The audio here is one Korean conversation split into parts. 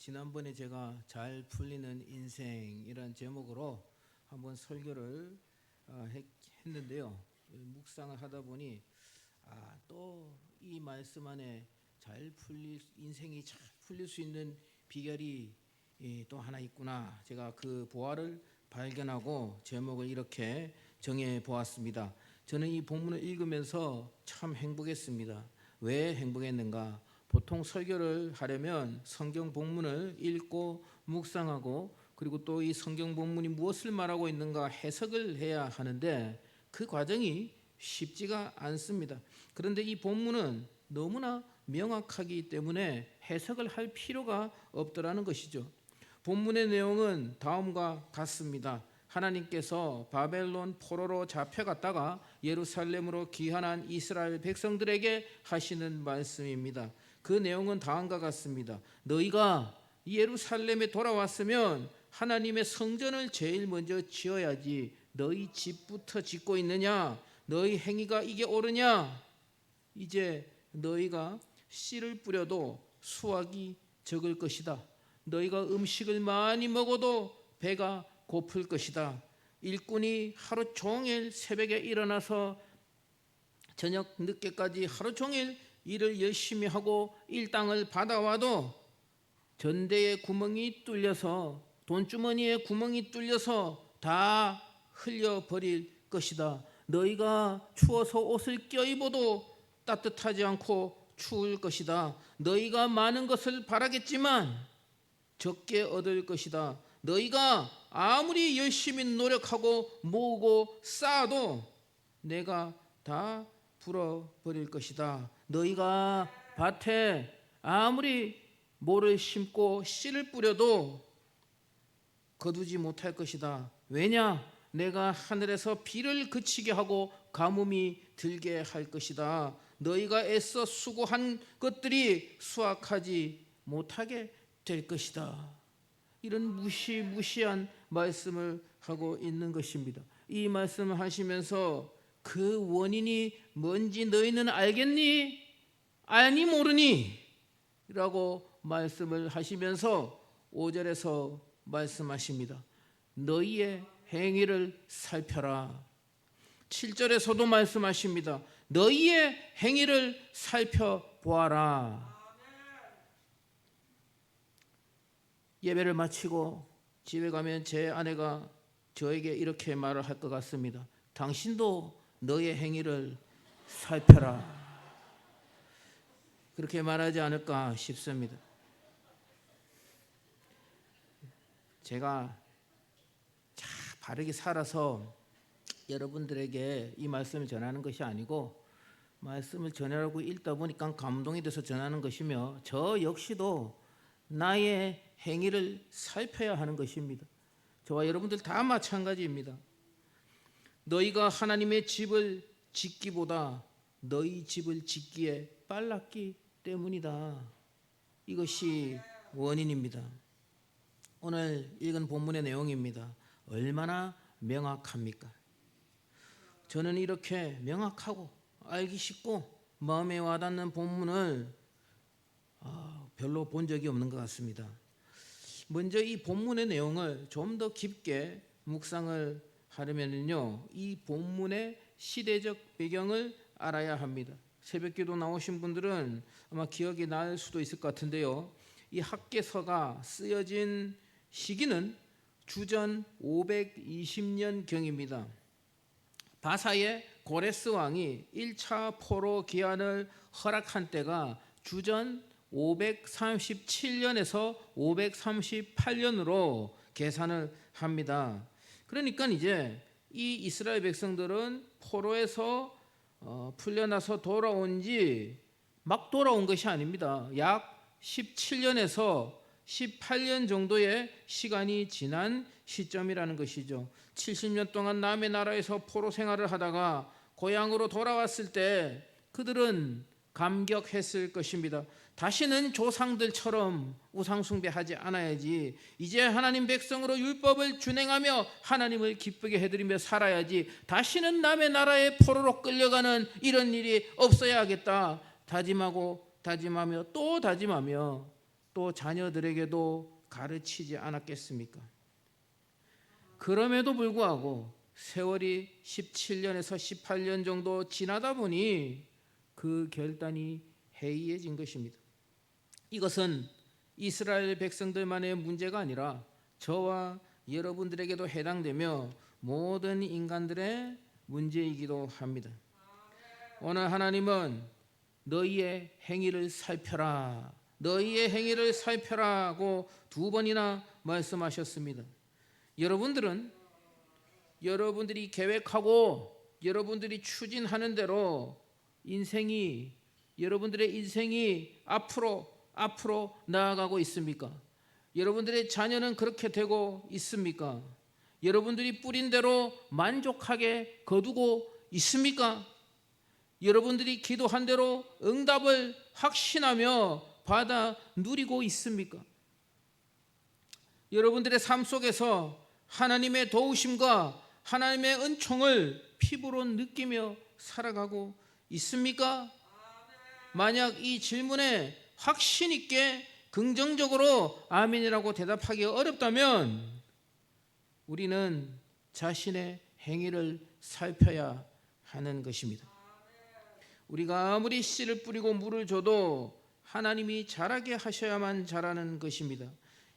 지난번에 제가 잘 풀리는 인생이란 제목으로 한번 설교를 했는데요. 묵상을 하다 보니 또 이 말씀 안에 인생이 잘 풀릴 수 있는 비결이 또 하나 있구나. 제가 그 보화를 발견하고 제목을 이렇게 정해 보았습니다. 저는 이 본문을 읽으면서 참 행복했습니다. 왜 행복했는가? 보통 설교를 하려면 성경 본문을 읽고 묵상하고 그리고 또 이 성경 본문이 무엇을 말하고 있는가 해석을 해야 하는데 그 과정이 쉽지가 않습니다. 그런데 이 본문은 너무나 명확하기 때문에 해석을 할 필요가 없더라는 것이죠. 본문의 내용은 다음과 같습니다. 하나님께서 바벨론 포로로 잡혀갔다가 예루살렘으로 귀환한 이스라엘 백성들에게 하시는 말씀입니다. 그 내용은 다음과 같습니다. 너희가 예루살렘에 돌아왔으면 하나님의 성전을 제일 먼저 지어야지. 너희 집부터 짓고 있느냐? 너희 행위가 이게 옳으냐? 이제 너희가 씨를 뿌려도 수확이 적을 것이다. 너희가 음식을 많이 먹어도 배가 고플 것이다. 일꾼이 하루 종일 새벽에 일어나서 저녁 늦게까지 하루 종일 일을 열심히 하고 일당을 받아와도 전대에 구멍이 뚫려서 돈주머니에 구멍이 뚫려서 다 흘려버릴 것이다. 너희가 추워서 옷을 껴입어도 따뜻하지 않고 추울 것이다. 너희가 많은 것을 바라겠지만 적게 얻을 것이다. 너희가 아무리 열심히 노력하고 모으고 쌓아도 내가 다 불어버릴 것이다. 너희가 밭에 아무리 모를 심고 씨를 뿌려도 거두지 못할 것이다. 왜냐? 내가 하늘에서 비를 그치게 하고 가뭄이 들게 할 것이다. 너희가 애써 수고한 것들이 수확하지 못하게 될 것이다. 이런 무시무시한 말씀을 하고 있는 것입니다. 이 말씀을 하시면서 그 원인이 뭔지 너희는 알겠니? 아니 모르니? 라고 말씀을 하시면서 5절에서 말씀하십니다. 너희의 행위를 살펴라. 7절에서도 말씀하십니다. 너희의 행위를 살펴보아라. 예배를 마치고 집에 가면 제 아내가 저에게 이렇게 말을 할 것 같습니다. 당신도 너의 행위를 살펴라. 그렇게 말하지 않을까 싶습니다. 제가 바르게 살아서 여러분들에게 이 말씀을 전하는 것이 아니고 말씀을 전하라고 읽다 보니까 감동이 돼서 전하는 것이며 저 역시도 나의 행위를 살펴야 하는 것입니다. 저와 여러분들 다 마찬가지입니다. 너희가 하나님의 집을 짓기보다 너희 집을 짓기에 빨랐기 때문이다. 이것이 원인입니다. 오늘 읽은 본문의 내용입니다. 얼마나 명확합니까? 저는 이렇게 명확하고 알기 쉽고 마음에 와닿는 본문을 별로 본 적이 없는 것 같습니다. 먼저 이 본문의 내용을 좀 더 깊게 묵상을 하려면요, 이 본문의 시대적 배경을 알아야 합니다. 새벽기도 나오신 분들은 아마 기억이 날 수도 있을 것 같은데요. 이 학개서가 쓰여진 시기는 주전 520년 경입니다. 바사의 고레스 왕이 1차 포로 귀환을 허락한 때가 주전 537년에서 538년으로 계산을 합니다. 그러니까 이제 이 이스라엘 백성들은 포로에서 풀려나서 돌아온 지 막 돌아온 것이 아닙니다. 약 17년에서 18년 정도의 시간이 지난 시점이라는 것이죠. 70년 동안 남의 나라에서 포로 생활을 하다가 고향으로 돌아왔을 때 그들은 감격했을 것입니다. 다시는 조상들처럼 우상숭배하지 않아야지. 이제 하나님 백성으로 율법을 준행하며 하나님을 기쁘게 해드리며 살아야지. 다시는 남의 나라에 포로로 끌려가는 이런 일이 없어야 하겠다. 다짐하고 다짐하며 또 다짐하며 또 자녀들에게도 가르치지 않았겠습니까? 그럼에도 불구하고 세월이 17년에서 18년 정도 지나다 보니 그 결단이 해이해진 것입니다. 이것은 이스라엘 백성들만의 문제가 아니라 저와 여러분들에게도 해당되며 모든 인간들의 문제이기도 합니다. 오늘 하나님은 너희의 행위를 살펴라, 너희의 행위를 살펴라고 2번이나 말씀하셨습니다. 여러분들이 계획하고 여러분들이 추진하는 대로 여러분들의 인생이 앞으로 나아가고 있습니까? 여러분들의 자녀는 그렇게 되고 있습니까? 여러분들이 뿌린 대로 만족하게 거두고 있습니까? 여러분들이 기도한 대로 응답을 확신하며 받아 누리고 있습니까? 여러분들의 삶 속에서 하나님의 도우심과 하나님의 은총을 피부로 느끼며 살아가고 있습니까? 만약 이 질문에 확신 있게 긍정적으로 아멘이라고 대답하기 어렵다면 우리는 자신의 행위를 살펴야 하는 것입니다. 우리가 아무리 씨를 뿌리고 물을 줘도 하나님이 자라게 하셔야만 자라는 것입니다.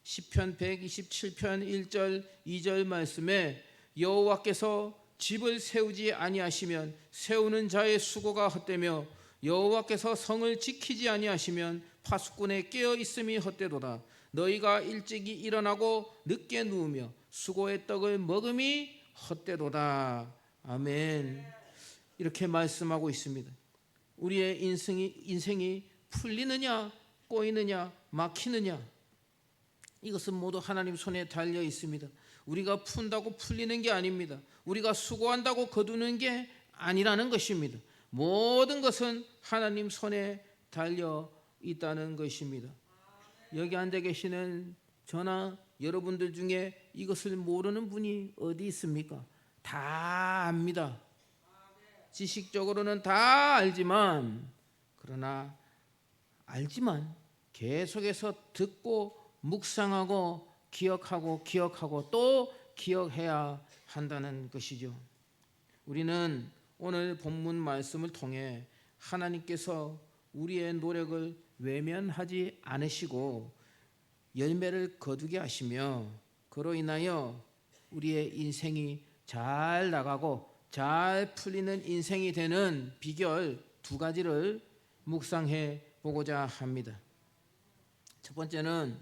시편 127편 1절 2절 말씀에 여호와께서 집을 세우지 아니하시면 세우는 자의 수고가 헛되며 여호와께서 성을 지키지 아니하시면 파수꾼의 깨어 있음이 헛되도다. 너희가 일찍이 일어나고 늦게 누우며 수고의 떡을 먹음이 헛되도다. 아멘. 이렇게 말씀하고 있습니다. 우리의 인생이 풀리느냐 꼬이느냐 막히느냐, 이것은 모두 하나님 손에 달려 있습니다. 우리가 푼다고 풀리는 게 아닙니다. 우리가 수고한다고 거두는 게 아니라는 것입니다. 모든 것은 하나님 손에 달려 있다는 것입니다. 여기 앉아 계시는 저나 여러분들 중에 이것을 모르는 분이 어디 있습니까? 다 압니다. 지식적으로는 다 알지만, 그러나 알지만 계속해서 듣고 묵상하고 기억하고 또 기억해야 한다는 것이죠. 우리는 오늘 본문 말씀을 통해 하나님께서 우리의 노력을 외면하지 않으시고 열매를 거두게 하시며 그로 인하여 우리의 인생이 잘 나가고 잘 풀리는 인생이 되는 비결 2가지를 묵상해 보고자 합니다. 첫 번째는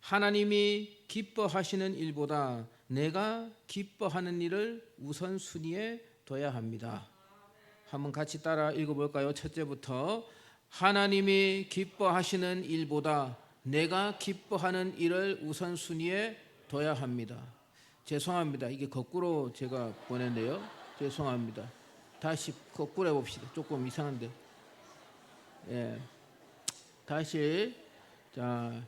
하나님이 기뻐하시는 일보다 내가 기뻐하는 일을 우선순위에 둬야 합니다. 한번 같이 따라 읽어볼까요? 첫째부터 하나님이 기뻐하시는 일보다 내가 기뻐하는 일을 우선순위에 둬야 합니다. 죄송합니다. 이게 거꾸로 제가 보냈네요. 죄송합니다. 다시 거꾸로 해봅시다. 조금 이상한데. 예. 다시 자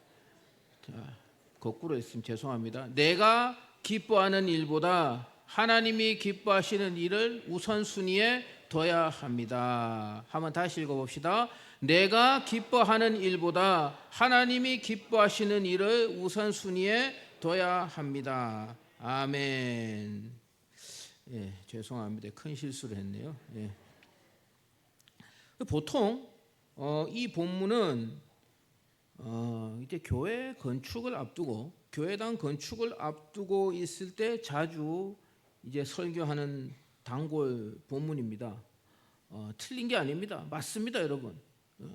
거꾸로 했으면 죄송합니다. 내가 기뻐하는 일보다 하나님이 기뻐하시는 일을 우선순위에 둬야 합니다. 한번 다시 읽어봅시다. 내가 기뻐하는 일보다 하나님이 기뻐하시는 일을 우선순위에 둬야 합니다. 아멘. 예, 죄송합니다. 큰 실수를 했네요. 예. 보통 이 본문은 이제 교회 건축을 앞두고 교회당 건축을 앞두고 있을 때 자주 이제 설교하는 단골 본문입니다. 틀린 게 아닙니다. 맞습니다, 여러분.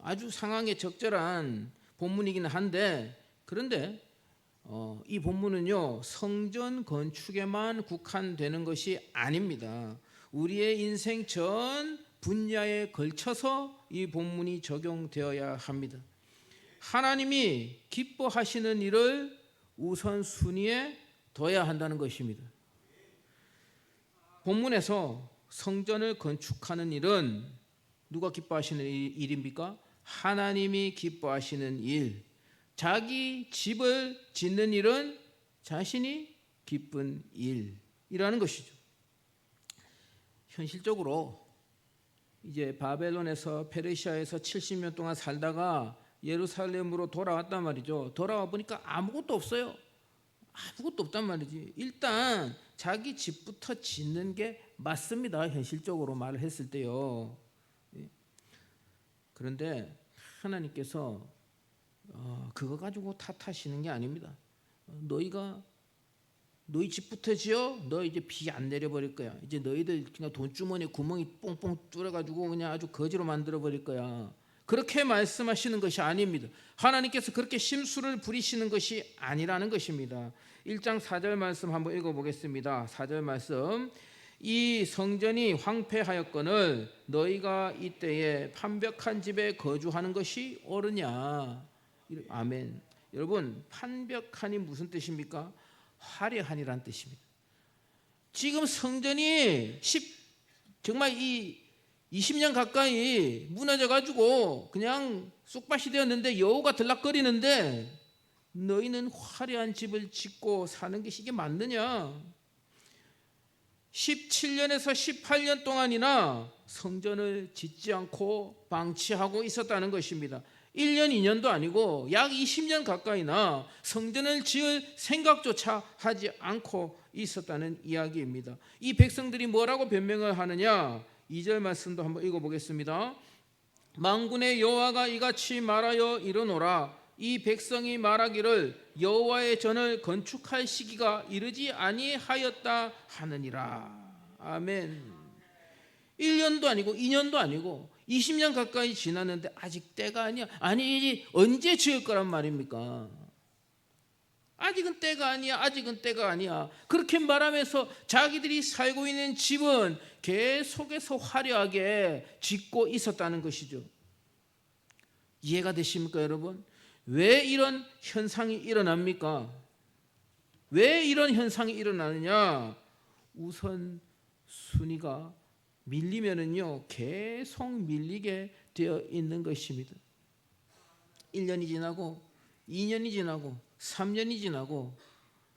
아주 상황에 적절한 본문이긴 한데, 그런데 이 본문은요 성전 건축에만 국한되는 것이 아닙니다. 우리의 인생 전 분야에 걸쳐서 이 본문이 적용되어야 합니다. 하나님이 기뻐하시는 일을 우선순위에 둬야 한다는 것입니다. 본문에서 성전을 건축하는 일은 누가 기뻐하시는 일입니까? 하나님이 기뻐하시는 일. 자기 집을 짓는 일은 자신이 기쁜 일이라는 것이죠. 현실적으로 이제 바벨론에서 페르시아에서 70년 동안 살다가 예루살렘으로 돌아왔단 말이죠. 돌아와 보니까 아무것도 없어요. 아무것도 없단 말이지. 일단 자기 집부터 짓는 게 맞습니다. 현실적으로 말을 했을 때요. 그런데 하나님께서 그거 가지고 탓하시는 게 아닙니다. 너희가 너희 집부터 지어? 너 이제 비 안 내려버릴 거야. 이제 너희들 그냥 돈주머니에 구멍이 뽕뽕 뚫어가지고 그냥 아주 거지로 만들어버릴 거야. 그렇게 말씀하시는 것이 아닙니다. 하나님께서 그렇게 심술을 부리시는 것이 아니라는 것입니다. 1장 4절 말씀 한번 읽어보겠습니다. 4절 말씀. 이 성전이 황폐하였거늘 너희가 이때에 판벽한 집에 거주하는 것이 옳으냐. 아멘. 여러분, 판벽한이 무슨 뜻입니까? 화려한이란 뜻입니다. 지금 성전이 정말 이 20년 가까이 무너져 가지고 그냥 쑥밭이 되었는데 여우가 들락거리는데 너희는 화려한 집을 짓고 사는 것이 이게 맞느냐? 17년에서 18년 동안이나 성전을 짓지 않고 방치하고 있었다는 것입니다. 1년 2년도 아니고 약 20년 가까이나 성전을 지을 생각조차 하지 않고 있었다는 이야기입니다. 이 백성들이 뭐라고 변명을 하느냐? 2절 말씀도 한번 읽어보겠습니다. 만군의 여호와가 이같이 말하여 이르노라. 이 백성이 말하기를 여호와의 전을 건축할 시기가 이르지 아니하였다 하느니라. 아멘. 1년도 아니고 2년도 아니고 20년 가까이 지났는데 아직 때가 아니야. 아니 언제 지을 거란 말입니까? 아직은 때가 아니야. 아직은 때가 아니야. 그렇게 말하면서 자기들이 살고 있는 집은 계속해서 화려하게 짓고 있었다는 것이죠. 이해가 되십니까, 여러분? 왜 이런 현상이 일어납니까? 왜 이런 현상이 일어나느냐? 우선 순위가 밀리면은요 계속 밀리게 되어 있는 것입니다. 1년이 지나고 2년이 지나고 3년이 지나고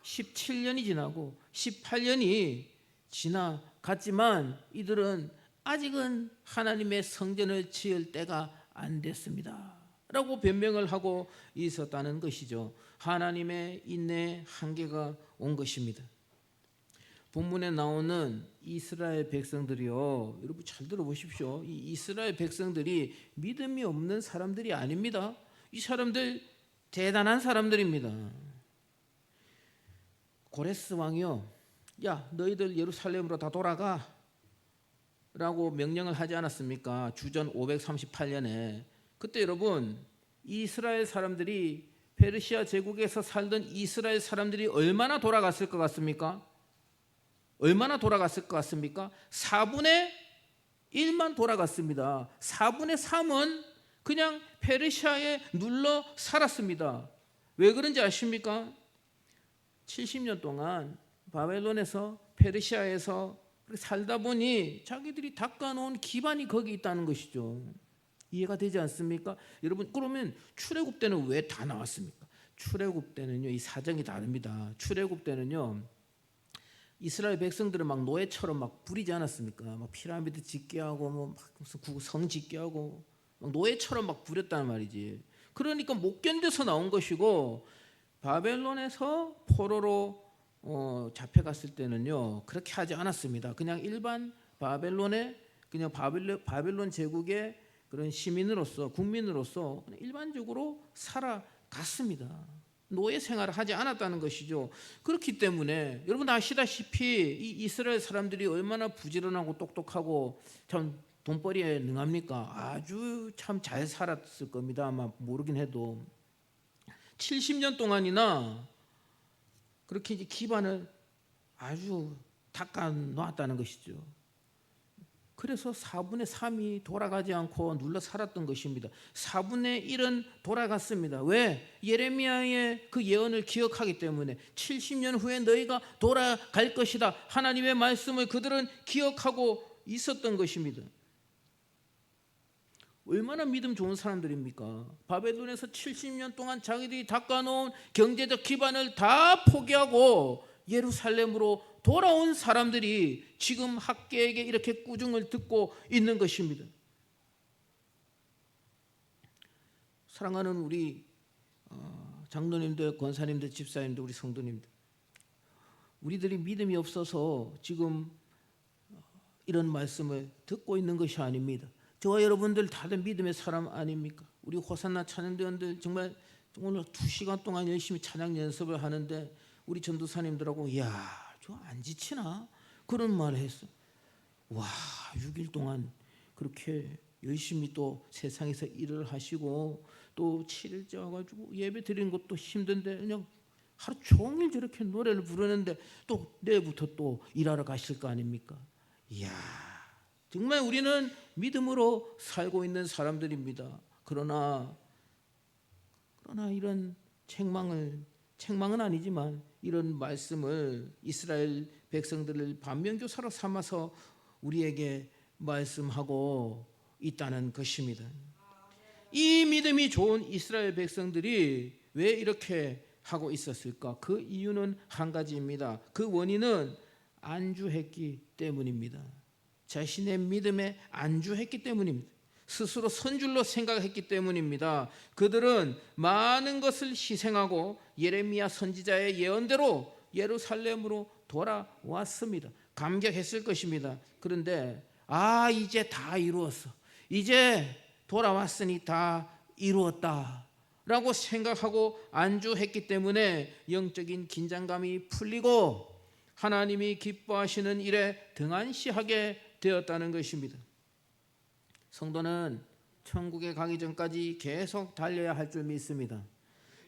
17년이 지나고 18년이 지나갔지만 이들은 아직은 하나님의 성전을 지을 때가 안 됐습니다 라고 변명을 하고 있었다는 것이죠. 하나님의 인내의 한계가 온 것입니다. 본문에 나오는 이스라엘 백성들이요, 여러분 잘 들어보십시오. 이 이스라엘 백성들이 믿음이 없는 사람들이 아닙니다. 이 사람들 대단한 사람들입니다. 고레스 왕이요, 야 너희들 예루살렘으로 다 돌아가 라고 명령을 하지 않았습니까? 주전 538년에. 그때 여러분 이스라엘 사람들이 페르시아 제국에서 살던 이스라엘 사람들이 얼마나 돌아갔을 것 같습니까? 얼마나 돌아갔을 것 같습니까? 4분의 1만 돌아갔습니다. 4분의 3은 그냥 페르시아에 눌러 살았습니다. 왜 그런지 아십니까? 70년 동안 바벨론에서 페르시아에서 살다 보니 자기들이 닦아놓은 기반이 거기 있다는 것이죠. 이해가 되지 않습니까? 여러분, 그러면 출애굽 때는 왜 다 나왔습니까? 출애굽 때는요 이 사정이 다릅니다. 출애굽 때는요 이스라엘 백성들은 막 노예처럼 막 부리지 않았습니까? 막 피라미드 짓게 하고 뭐 무슨 성 짓게 하고 막 노예처럼 막 부렸단 말이지. 그러니까 못 견뎌서 나온 것이고, 바벨론에서 포로로 잡혀갔을 때는요 그렇게 하지 않았습니다. 그냥 일반 바벨론의 그냥 바벨론 제국의 그런 시민으로서 국민으로서 그냥 일반적으로 살아갔습니다. 노예 생활을 하지 않았다는 것이죠. 그렇기 때문에 여러분 아시다시피 이 이스라엘 사람들이 얼마나 부지런하고 똑똑하고 참 돈벌이에 능합니까? 아주 참 잘 살았을 겁니다. 아마 모르긴 해도 70년 동안이나 그렇게 이제 기반을 아주 닦아 놓았다는 것이죠. 그래서 4분의 3이 돌아가지 않고 눌러 살았던 것입니다. 4분의 1은 돌아갔습니다. 왜? 예레미야의 그 예언을 기억하기 때문에 70년 후에 너희가 돌아갈 것이다. 하나님의 말씀을 그들은 기억하고 있었던 것입니다. 얼마나 믿음 좋은 사람들입니까? 바벨론에서 70년 동안 자기들이 닦아놓은 경제적 기반을 다 포기하고 예루살렘으로 돌아온 사람들이 지금 학계에게 이렇게 꾸중을 듣고 있는 것입니다. 사랑하는 우리 장로님들, 권사님들, 집사님들, 우리 성도님들, 우리들이 믿음이 없어서 지금 이런 말씀을 듣고 있는 것이 아닙니다. 저와 여러분들 다들 믿음의 사람 아닙니까? 우리 호산나 찬양대원들 정말 오늘 2시간 동안 열심히 찬양 연습을 하는데 우리 전도사님들하고 야, 저 안 지치나? 그런 말을 했어. 와, 6일 동안 그렇게 열심히 또 세상에서 일을 하시고 또 7일째 와가지고 예배 드리는 것도 힘든데 그냥 하루 종일 저렇게 노래를 부르는데 또 내일부터 또 일하러 가실 거 아닙니까? 이야, 정말 우리는 믿음으로 살고 있는 사람들입니다. 그러나 이런 책망은 아니지만 이런 말씀을 이스라엘 백성들을 반면교사로 삼아서 우리에게 말씀하고 있다는 것입니다. 이 믿음이 좋은 이스라엘 백성들이 왜 이렇게 하고 있었을까? 그 이유는 한 가지입니다. 그 원인은 안주했기 때문입니다. 자신의 믿음에 안주했기 때문입니다. 스스로 선줄로 생각했기 때문입니다. 그들은 많은 것을 희생하고 예레미야 선지자의 예언대로 예루살렘으로 돌아왔습니다. 감격했을 것입니다. 그런데 이제 다 이루었어. 이제 돌아왔으니 다 이루었다 라고 생각하고 안주했기 때문에 영적인 긴장감이 풀리고 하나님이 기뻐하시는 일에 등한시하게 되었다는 것입니다. 성도는 천국에 가기 전까지 계속 달려야 할 줄 믿습니다.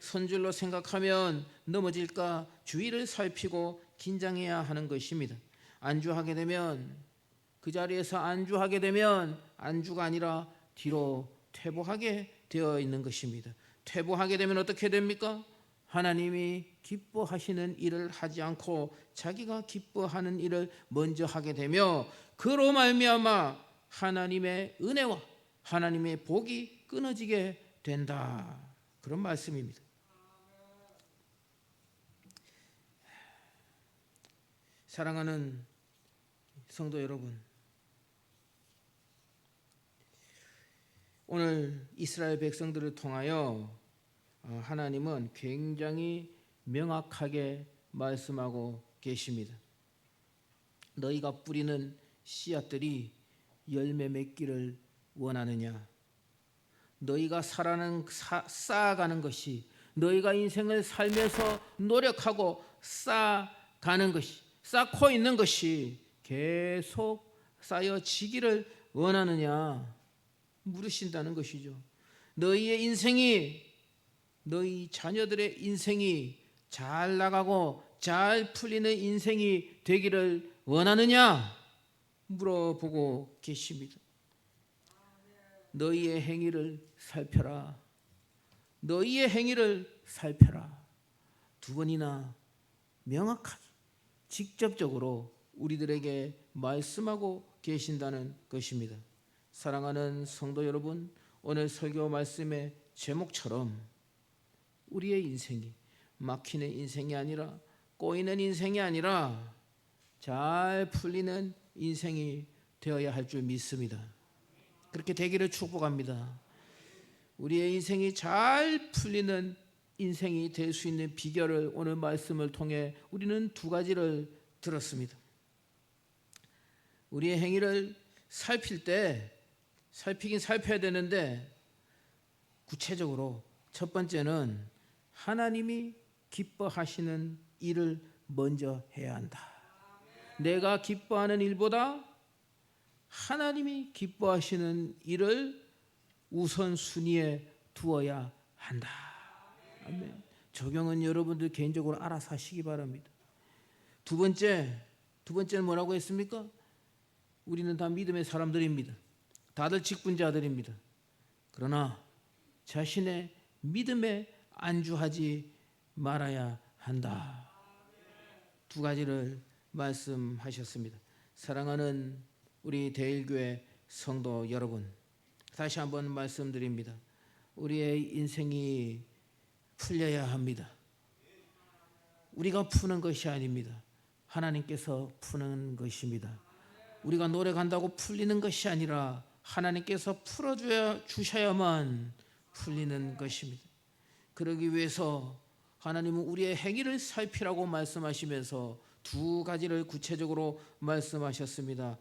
선줄로 생각하면 넘어질까 주의를 살피고 긴장해야 하는 것입니다. 안주하게 되면 그 자리에서 안주하게 되면 안주가 아니라 뒤로 퇴보하게 되어 있는 것입니다. 퇴보하게 되면 어떻게 됩니까? 하나님이 기뻐하시는 일을 하지 않고 자기가 기뻐하는 일을 먼저 하게 되며 그로 말미암아 하나님의 은혜와 하나님의 복이 끊어지게 된다. 그런 말씀입니다. 사랑하는 성도 여러분, 오늘 이스라엘 백성들을 통하여 하나님은 굉장히 명확하게 말씀하고 계십니다. 너희가 뿌리는 씨앗들이 열매 맺기를 원하느냐? 너희가 쌓아가는 것이 너희가 인생을 살면서 노력하고 쌓아가는 것이 쌓고 있는 것이 계속 쌓여지기를 원하느냐 물으신다는 것이죠. 너희의 인생이 너희 자녀들의 인생이 잘 나가고 잘 풀리는 인생이 되기를 원하느냐 물어보고 계십니다. 너희의 행위를 살펴라. 너희의 행위를 살펴라. 두 번이나 명확하게 직접적으로 우리들에게 말씀하고 계신다는 것입니다. 사랑하는 성도 여러분, 오늘 설교 말씀의 제목처럼 우리의 인생이 막히는 인생이 아니라 꼬이는 인생이 아니라 잘 풀리는 인생이 되어야 할 줄 믿습니다. 그렇게 되기를 축복합니다. 우리의 인생이 잘 풀리는 인생이 될 수 있는 비결을 오늘 말씀을 통해 우리는 두 가지를 들었습니다. 우리의 행위를 살필 때 살피긴 살펴야 되는데 구체적으로 첫 번째는 하나님이 기뻐하시는 일을 먼저 해야 한다. 내가 기뻐하는 일보다 하나님이 기뻐하시는 일을 우선순위에 두어야 한다. 아멘. 적용은 여러분들 개인적으로 알아서 하시기 바랍니다. 두 번째는 뭐라고 했습니까? 우리는 다 믿음의 사람들입니다. 다들 직분자들입니다. 그러나 자신의 믿음에 안주하지 말아야 한다. 두 가지를 말씀하셨습니다. 사랑하는 우리 대일교회 성도 여러분, 다시 한번 말씀드립니다. 우리의 인생이 풀려야 합니다. 우리가 푸는 것이 아닙니다. 하나님께서 푸는 것입니다. 우리가 노력한다고 풀리는 것이 아니라 하나님께서 풀어주셔야만 풀리는 것입니다. 그러기 위해서 하나님은 우리의 행위를 살피라고 말씀하시면서 두 가지를 구체적으로 말씀하셨습니다.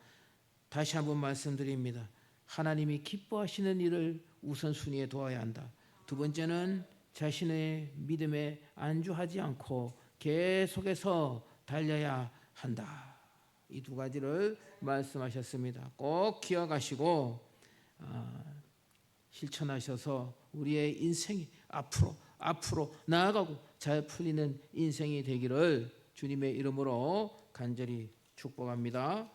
다시 한번 말씀드립니다. 하나님이 기뻐하시는 일을 우선순위에 두어야 한다. 두 번째는 자신의 믿음에 안주하지 않고 계속해서 달려야 한다. 이 두 가지를 말씀하셨습니다. 꼭 기억하시고 실천하셔서 우리의 인생이 앞으로 나아가고 잘 풀리는 인생이 되기를 주님의 이름으로 간절히 축복합니다.